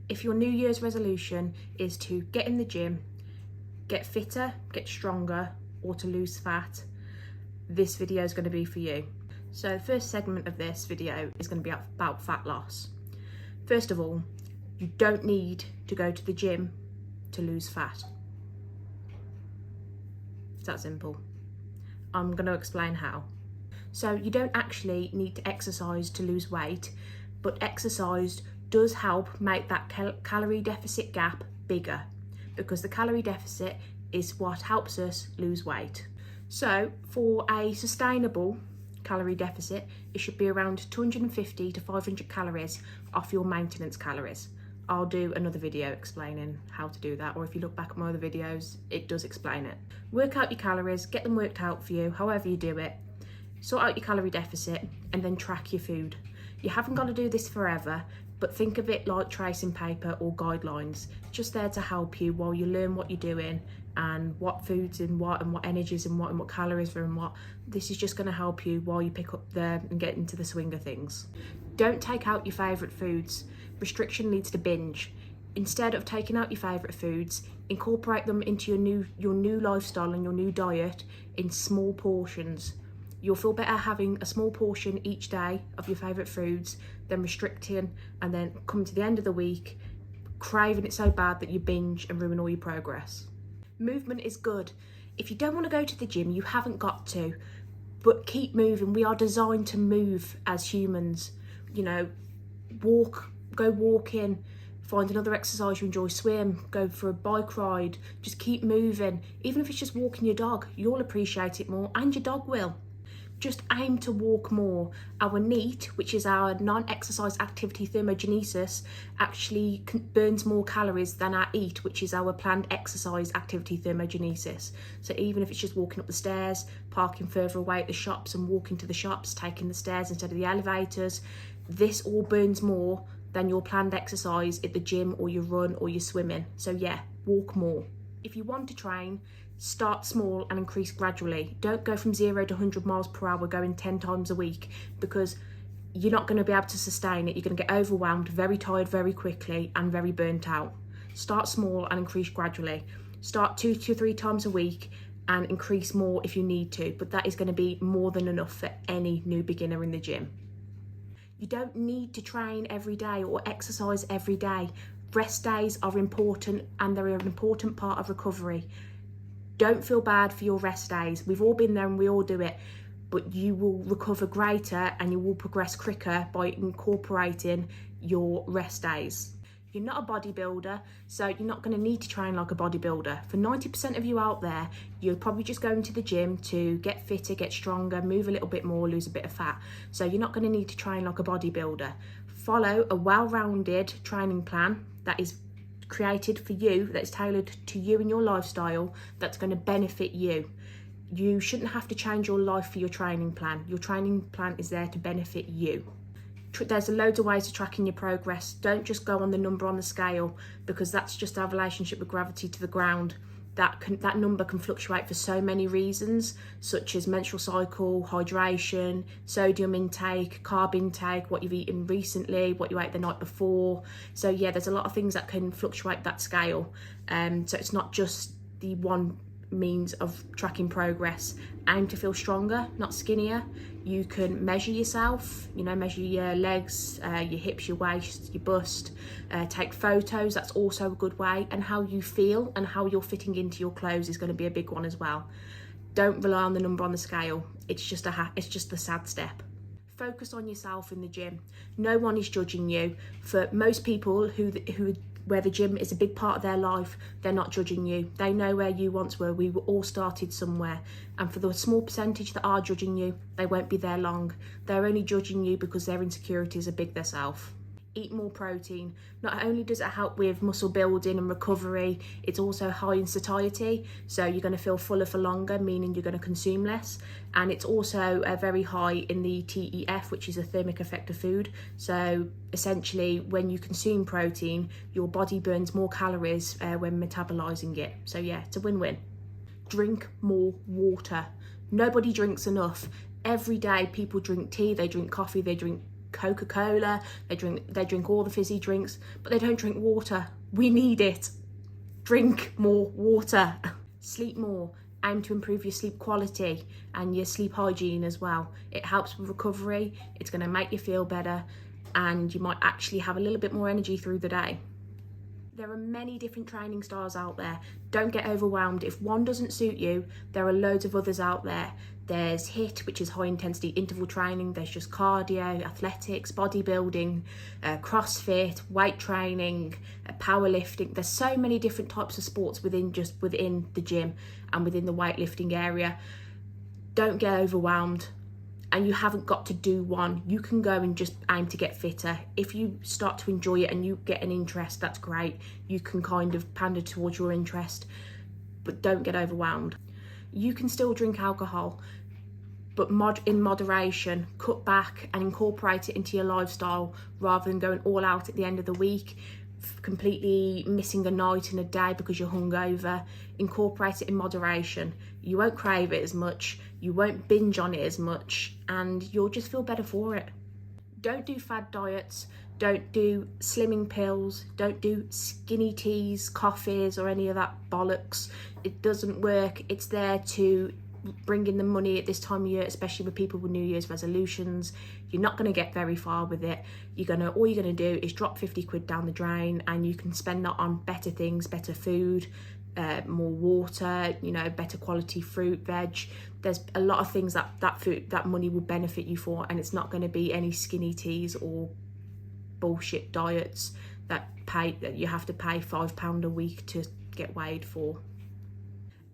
If your New Year's resolution is to get in the gym, get fitter, get stronger, or to lose fat, this video is going to be for you. So the first segment of this video is going to be about fat loss. First of all, you don't need to go to the gym to lose fat. It's that simple. I'm going to explain how. So you don't actually need to exercise to lose weight, but exercise does help make that calorie deficit gap bigger, because the calorie deficit is what helps us lose weight. So for a sustainable calorie deficit, it should be around 250 to 500 calories off your maintenance calories. I'll do another video explaining how to do that, or if you look back at my other videos, it does explain it. Work out your calories, get them worked out for you, however you do it. Sort out your calorie deficit and then track your food. You haven't got to do this forever, but think of it like tracing paper or guidelines, just there to help you while you learn what you're doing and what foods and what energies and what calories are and what. This is just going to help you while you pick up there and get into the swing of things. Don't take out your favourite foods. Restriction leads to binge. Instead of taking out your favourite foods, incorporate them into your new lifestyle and your new diet in small portions. You'll feel better having a small portion each day of your favourite foods than restricting and then coming to the end of the week craving it so bad that you binge and ruin all your progress. Movement is good. If you don't want to go to the gym, you haven't got to, but keep moving. We are designed to move as humans. You know, go walking, find another exercise you enjoy, swim, go for a bike ride, just keep moving. Even if it's just walking your dog, you'll appreciate it more and your dog will. Just aim to walk more. Our NEAT, which is our non-exercise activity thermogenesis, actually burns more calories than our EAT, which is our planned exercise activity thermogenesis. So even if it's just walking up the stairs, parking further away at the shops and walking to the shops, taking the stairs instead of the elevators, this all burns more than your planned exercise at the gym or your run or your swimming. So yeah, walk more. If you want to train, start small and increase gradually. Don't go from 0 to 100 miles per hour going 10 times a week, because you're not going to be able to sustain it. You're going to get overwhelmed, very tired very quickly and very burnt out. Start small and increase gradually. Start 2 to 3 times a week and increase more if you need to, but that is going to be more than enough for any new beginner in the gym. You don't need to train every day or exercise every day. Rest days are important and they're an important part of recovery. Don't feel bad for your rest days. We've all been there and we all do it, but you will recover greater and you will progress quicker by incorporating your rest days. You're not a bodybuilder, so you're not going to need to train like a bodybuilder. For 90% of you out there, you're probably just going to the gym to get fitter, get stronger, move a little bit more, lose a bit of fat. So you're not going to need to train like a bodybuilder. Follow a well-rounded training plan that is created for you, that is tailored to you and your lifestyle, that's going to benefit you. You shouldn't have to change your life for your training plan. Your training plan is there to benefit you. There's loads of ways of tracking your progress. Don't just go on the number on the scale, because that's just our relationship with gravity to the ground. That number can fluctuate for so many reasons, such as menstrual cycle, hydration, sodium intake, carb intake, what you've eaten recently, what you ate the night before. So yeah, there's a lot of things that can fluctuate that scale. So it's not just the one means of tracking progress. Aim to feel stronger, not skinnier. You can measure yourself, measure your legs, your hips, your waist, your bust, take photos. That's also a good way. And how you feel and how you're fitting into your clothes is going to be a big one as well. Don't rely on the number on the scale. It's just the sad step. Focus on yourself in the gym. No one is judging you. For most people where the gym is a big part of their life, they're not judging you. They know where you once were. We were all started somewhere. And for the small percentage that are judging you, they won't be there long. They're only judging you because their insecurities are big themselves. Eat more protein. Not only does it help with muscle building and recovery, it's also high in satiety, so you're going to feel fuller for longer, meaning you're going to consume less. And it's also very high in the TEF, which is a thermic effect of food. So essentially, when you consume protein, your body burns more calories when metabolizing it. So yeah, it's a win-win. Drink more water. Nobody drinks enough. Every day people drink tea, they drink coffee, they drink Coca-Cola, they drink all the fizzy drinks, but they don't drink water. We need it. Drink more water. Sleep more. Aim to improve your sleep quality and your sleep hygiene as well. It helps with recovery, it's going to make you feel better, and you might actually have a little bit more energy through the day. There are many different training styles out there. Don't get overwhelmed. If one doesn't suit you, there are loads of others out there. There's HIIT, which is high intensity interval training. There's just cardio, athletics, bodybuilding, CrossFit, weight training, powerlifting. There's so many different types of sports within the gym and within the weightlifting area. Don't get overwhelmed. And you haven't got to do one. You can go and just aim to get fitter. If you start to enjoy it and you get an interest, that's great. You can kind of pander towards your interest, but don't get overwhelmed. You can still drink alcohol, but in moderation. Cut back and incorporate it into your lifestyle rather than going all out at the end of the week, completely missing a night and a day because you're hungover. Incorporate it in moderation. You won't crave it as much, you won't binge on it as much, and you'll just feel better for it. Don't do fad diets, don't do slimming pills, don't do skinny teas, coffees, or any of that bollocks. It doesn't work. It's there to bring in the money at this time of year, especially with people with New Year's resolutions. You're not going to get very far with it. All you're going to do is drop 50 quid down the drain, and you can spend that on better things, better food, more water, better quality fruit, veg. There's a lot of things that money will benefit you for, and it's not going to be any skinny teas or bullshit diets that you have to pay £5 a week to get weighed for.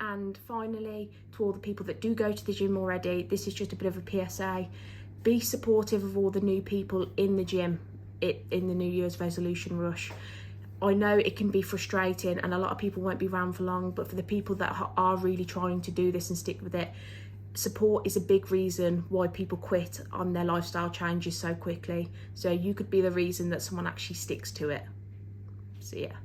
And finally, to all the people that do go to the gym already, this is just a bit of a PSA. Be supportive of all the new people in the gym in the New Year's resolution rush. I know it can be frustrating and a lot of people won't be around for long, but for the people that are really trying to do this and stick with it, support is a big reason why people quit on their lifestyle changes so quickly. So you could be the reason that someone actually sticks to it. So yeah.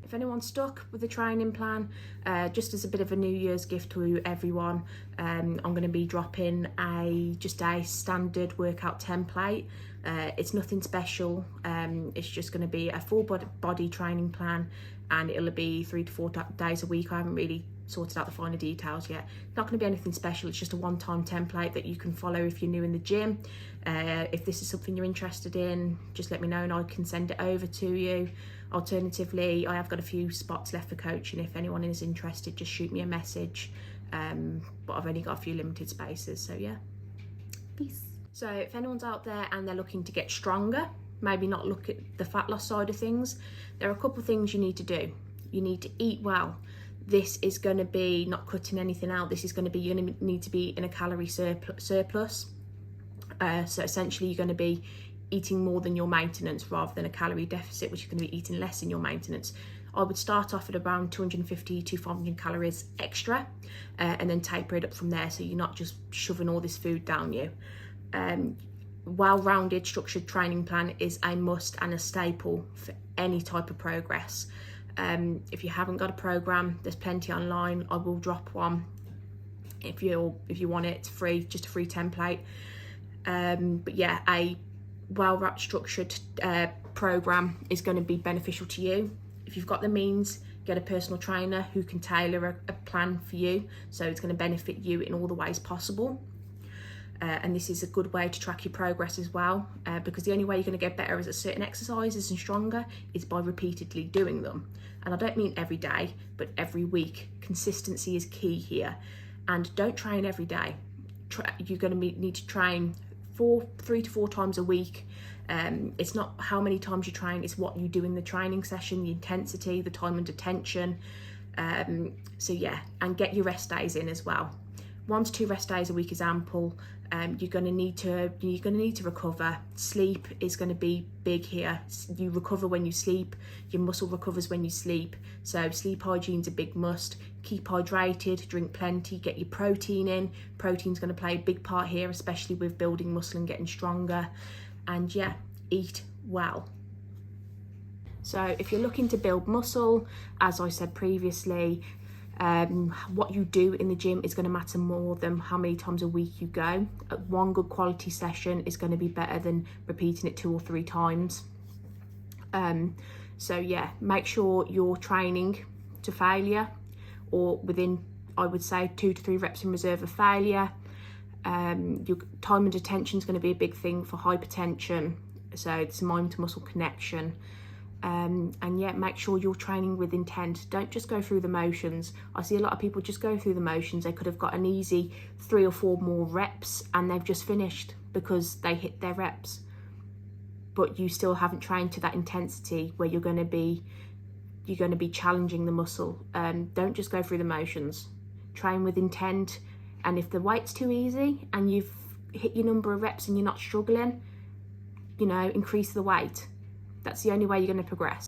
If anyone's stuck with the training plan, just as a bit of a New Year's gift to everyone, I'm going to be dropping just a standard workout template. It's nothing special. It's just going to be a full body training plan, and it'll be 3 to 4 days a week. I haven't really sorted out the finer details yet. Not going to be anything special. It's just a one-time template that you can follow if you're new in the gym. If this is something you're interested in, just let me know and I can send it over to you. Alternatively, I have got a few spots left for coaching. If anyone is interested, just shoot me a message. But I've only got a few limited spaces, so yeah. Peace. So if anyone's out there and they're looking to get stronger, maybe not look at the fat loss side of things, there are a couple of things you need to do. You need to eat well. This is going to be not cutting anything out. This is going to be, you're going to need to be in a calorie surplus. So essentially you're going to be eating more than your maintenance rather than a calorie deficit, which you're going to be eating less in your maintenance. I would start off at around 250 to 500 calories extra, and then taper it up from there, so you're not just shoving all this food down you. Well-rounded structured training plan is a must and a staple for any type of progress. If you haven't got a program, there's plenty online. I will drop one if you want it. It's free, just a free template. But yeah, a well-wrapped structured program is going to be beneficial to you. If you've got the means, get a personal trainer who can tailor a plan for you, so it's going to benefit you in all the ways possible. And this is a good way to track your progress as well, because the only way you're going to get better at certain exercises and stronger is by repeatedly doing them. And I don't mean every day, but every week. Consistency is key here. And don't train every day. You're going to need to train 3 to 4 times a week. It's not how many times you train, it's what you do in the training session, the intensity, the time under tension. So yeah, and get your rest days in as well. 1 to 2 rest days a week is ample. You're going to need to recover. Sleep is going to be big here. You recover when you sleep. Your muscle recovers when you sleep. So sleep hygiene's a big must. Keep hydrated, drink plenty, get your protein in. Protein's going to play a big part here, especially with building muscle and getting stronger. And yeah, eat well. So if you're looking to build muscle, as I said previously, What you do in the gym is going to matter more than how many times a week you go. One good quality session is going to be better than repeating it 2 or 3 times. So yeah, make sure you're training to failure, or within, I would say, 2 to 3 reps in reserve of failure. Your time and attention is going to be a big thing for hypertension, so it's mind to muscle connection. And yeah, make sure you're training with intent. Don't just go through the motions. I see a lot of people just go through the motions. They could have got an easy 3 or 4 more reps and they've just finished because they hit their reps, but you still haven't trained to that intensity where you're going to be challenging the muscle. Don't just go through the motions. Train with intent, and if the weight's too easy and you've hit your number of reps and you're not struggling, increase the weight. That's the only way you're going to progress.